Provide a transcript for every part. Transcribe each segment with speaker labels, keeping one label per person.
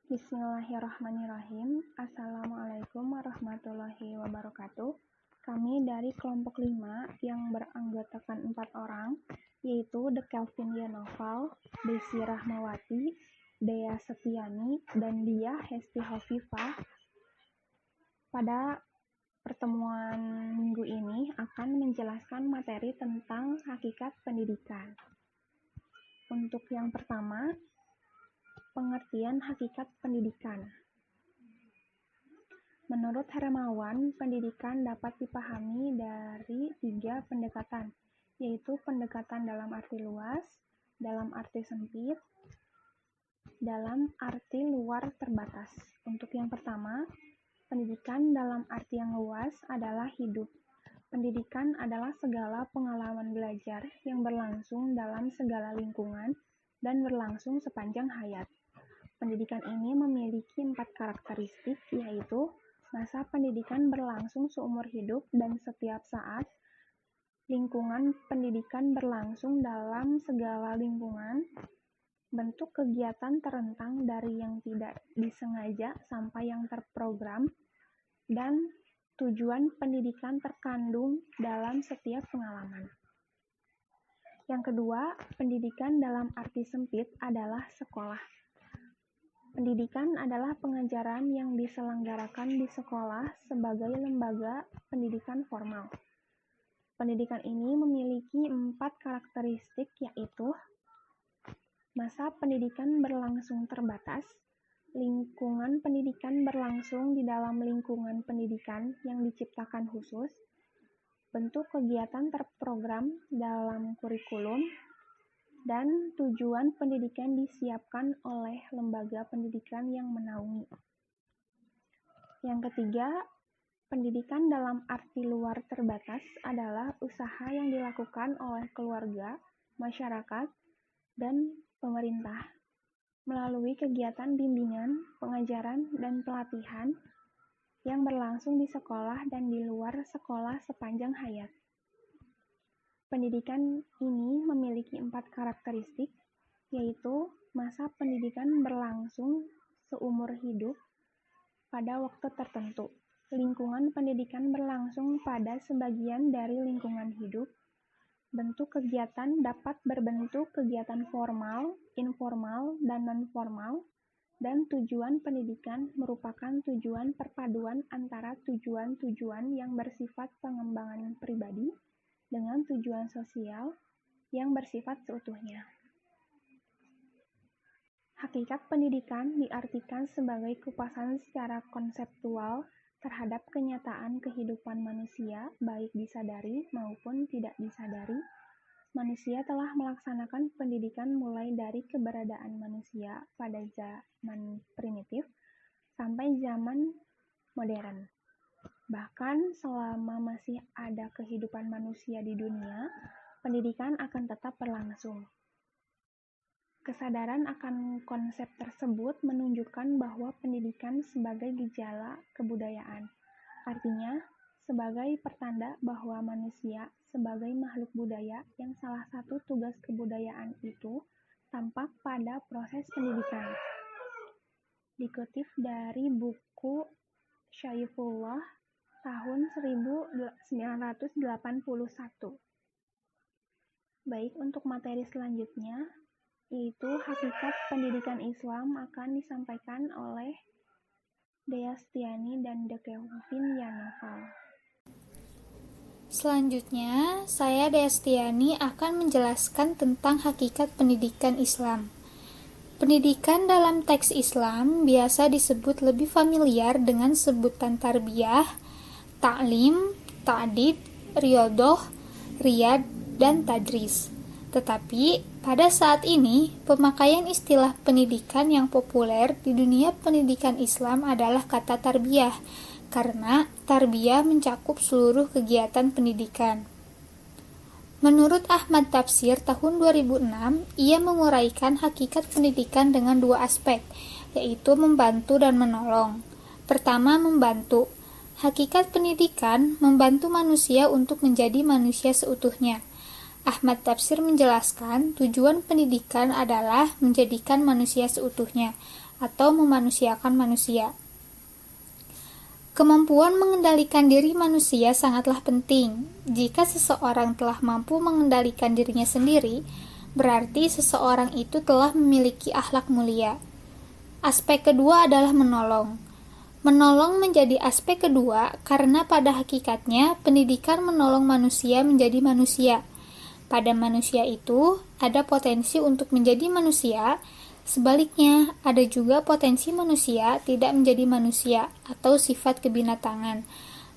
Speaker 1: Bismillahirrahmanirrahim. Assalamualaikum warahmatullahi wabarakatuh. Kami dari kelompok 5 yang beranggotakan 4 orang, yaitu The Kelvinia Noval, Desi Rahmawati, Dea Setiani, dan Dia Hesti Hovifah. Pada pertemuan minggu ini akan menjelaskan materi tentang hakikat pendidikan. Untuk yang pertama, pengertian hakikat pendidikan. Menurut Hermawan, pendidikan dapat dipahami dari 3 pendekatan, yaitu pendekatan dalam arti luas, dalam arti sempit, dalam arti luar terbatas. Untuk yang pertama, pendidikan dalam arti yang luas adalah hidup. Pendidikan adalah segala pengalaman belajar yang berlangsung dalam segala lingkungan dan berlangsung sepanjang hayat. Pendidikan ini memiliki 4 karakteristik, yaitu masa pendidikan berlangsung seumur hidup dan setiap saat, lingkungan pendidikan berlangsung dalam segala lingkungan, bentuk kegiatan terentang dari yang tidak disengaja sampai yang terprogram, dan tujuan pendidikan terkandung dalam setiap pengalaman. Yang kedua, pendidikan dalam arti sempit adalah sekolah. Pendidikan adalah pengajaran yang diselenggarakan di sekolah sebagai lembaga pendidikan formal. Pendidikan ini memiliki 4 karakteristik, yaitu masa pendidikan berlangsung terbatas, lingkungan pendidikan berlangsung di dalam lingkungan pendidikan yang diciptakan khusus, bentuk kegiatan terprogram dalam kurikulum, dan tujuan pendidikan disiapkan oleh lembaga pendidikan yang menaungi. Yang ketiga, pendidikan dalam arti luar terbatas adalah usaha yang dilakukan oleh keluarga, masyarakat, dan pemerintah melalui kegiatan bimbingan, pengajaran, dan pelatihan yang berlangsung di sekolah dan di luar sekolah sepanjang hayat. Pendidikan ini memiliki 4 karakteristik, yaitu masa pendidikan berlangsung seumur hidup pada waktu tertentu. Lingkungan pendidikan berlangsung pada sebagian dari lingkungan hidup. Bentuk kegiatan dapat berbentuk kegiatan formal, informal, dan non-formal, dan tujuan pendidikan merupakan tujuan perpaduan antara tujuan-tujuan yang bersifat pengembangan pribadi dengan tujuan sosial yang bersifat seutuhnya. Hakikat pendidikan diartikan sebagai kupasan secara konseptual terhadap kenyataan kehidupan manusia, baik disadari maupun tidak disadari. Manusia telah melaksanakan pendidikan mulai dari keberadaan manusia pada zaman primitif sampai zaman modern. Bahkan selama masih ada kehidupan manusia di dunia, pendidikan akan tetap berlangsung. Kesadaran akan konsep tersebut menunjukkan bahwa pendidikan sebagai gejala kebudayaan, artinya sebagai pertanda bahwa manusia sebagai makhluk budaya yang salah satu tugas kebudayaan itu tampak pada proses pendidikan. Dikutip dari buku Syaifullah tahun 1981. Baik, untuk materi selanjutnya, yaitu hakikat pendidikan Islam akan disampaikan oleh Dea Setiani dan The Kelvinia Noval.
Speaker 2: Selanjutnya, saya Dea Setiani akan menjelaskan tentang hakikat pendidikan Islam. Pendidikan dalam teks Islam biasa disebut lebih familiar dengan sebutan tarbiyah, ta'lim, ta'dib, riyadhah, riyad, dan tadris. Tetapi, pada saat ini, pemakaian istilah pendidikan yang populer di dunia pendidikan Islam adalah kata tarbiyah, karena tarbiyah mencakup seluruh kegiatan pendidikan. Menurut Ahmad Tafsir tahun 2006, ia menguraikan hakikat pendidikan dengan 2 aspek, yaitu membantu dan menolong. Pertama, membantu. Hakikat pendidikan membantu manusia untuk menjadi manusia seutuhnya. Ahmad Tafsir menjelaskan tujuan pendidikan adalah menjadikan manusia seutuhnya. atau memanusiakan manusia. Kemampuan mengendalikan diri manusia sangatlah penting. Jika seseorang telah mampu mengendalikan dirinya sendiri, berarti seseorang itu telah memiliki akhlak mulia. Aspek kedua adalah menolong. Menolong menjadi aspek kedua karena pada hakikatnya pendidikan menolong manusia menjadi manusia. Pada manusia itu ada potensi untuk menjadi manusia. Sebaliknya, ada juga potensi manusia tidak menjadi manusia atau sifat kebinatangan.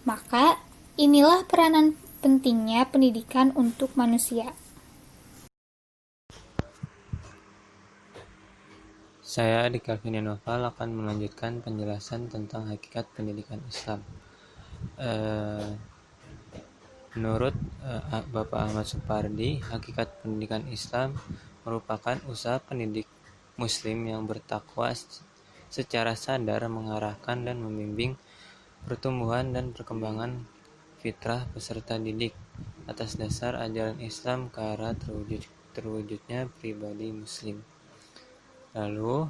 Speaker 2: Maka, inilah peranan pentingnya pendidikan untuk manusia.
Speaker 3: Saya, Dika Vini Noval, akan melanjutkan penjelasan tentang hakikat pendidikan Islam. Menurut Bapak Ahmad Supardi, hakikat pendidikan Islam merupakan usaha pendidik Muslim yang bertakwa secara sadar mengarahkan dan membimbing pertumbuhan dan perkembangan fitrah peserta didik atas dasar ajaran Islam ke arah terwujudnya pribadi Muslim. Lalu,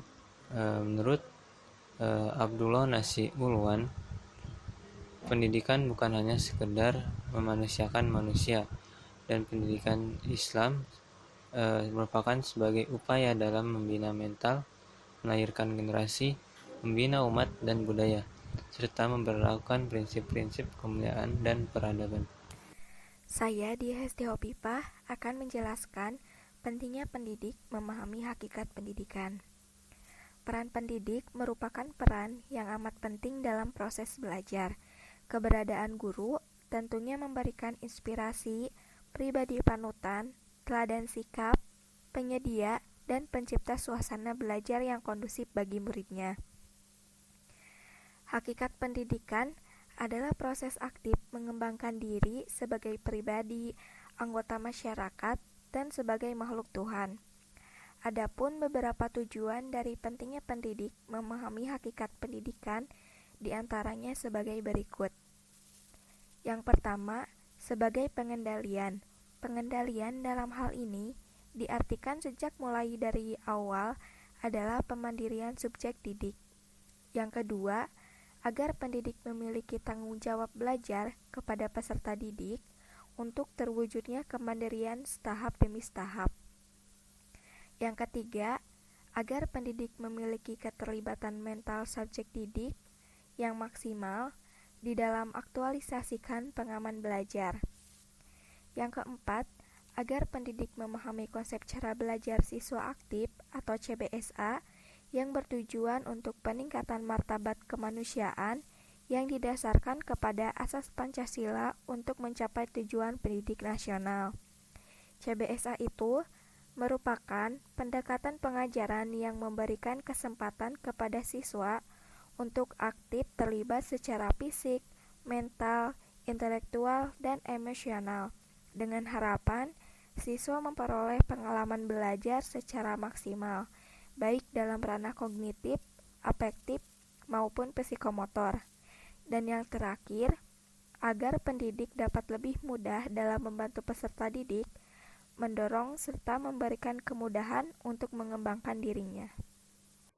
Speaker 3: menurut Abdullah Nasi Ulwan, pendidikan bukan hanya sekedar memanusiakan manusia, dan pendidikan Islam merupakan sebagai upaya dalam membina mental, melahirkan generasi, membina umat dan budaya, serta memperlakukan prinsip-prinsip kemuliaan dan peradaban.
Speaker 4: Saya, Dia Hesti Hopipah, akan menjelaskan pentingnya pendidik memahami hakikat pendidikan. Peran pendidik merupakan peran yang amat penting dalam proses belajar. Keberadaan guru tentunya memberikan inspirasi, pribadi panutan, teladan sikap, penyedia, dan pencipta suasana belajar yang kondusif bagi muridnya. Hakikat pendidikan adalah proses aktif mengembangkan diri sebagai pribadi, anggota masyarakat, dan sebagai makhluk Tuhan. Adapun beberapa tujuan dari pentingnya pendidik memahami hakikat pendidikan diantaranya sebagai berikut. Yang pertama, sebagai pengendalian. Pengendalian dalam hal ini diartikan sejak mulai dari awal adalah pemandirian subjek didik. Yang kedua, agar pendidik memiliki tanggung jawab belajar kepada peserta didik untuk terwujudnya kemandirian setahap demi setahap. Yang ketiga, agar pendidik memiliki keterlibatan mental subjek didik yang maksimal di dalam aktualisasikan pengaman belajar. Yang keempat, agar pendidik memahami konsep cara belajar siswa aktif atau CBSA yang bertujuan untuk peningkatan martabat kemanusiaan yang didasarkan kepada asas Pancasila untuk mencapai tujuan pendidik nasional. CBSA itu merupakan pendekatan pengajaran yang memberikan kesempatan kepada siswa untuk aktif terlibat secara fisik, mental, intelektual, dan emosional, dengan harapan siswa memperoleh pengalaman belajar secara maksimal, baik dalam ranah kognitif, afektif, maupun psikomotor. Dan yang terakhir, agar pendidik dapat lebih mudah dalam membantu peserta didik, mendorong serta memberikan kemudahan untuk mengembangkan dirinya.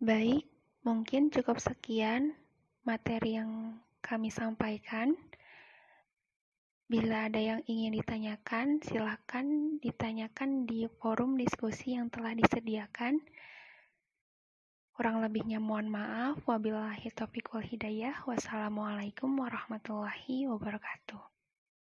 Speaker 1: Baik, mungkin cukup sekian materi yang kami sampaikan. Bila ada yang ingin ditanyakan, silakan ditanyakan di forum diskusi yang telah disediakan. Kurang lebihnya mohon maaf. Wabillahi taufiq wal hidayah. Wassalamualaikum warahmatullahi wabarakatuh.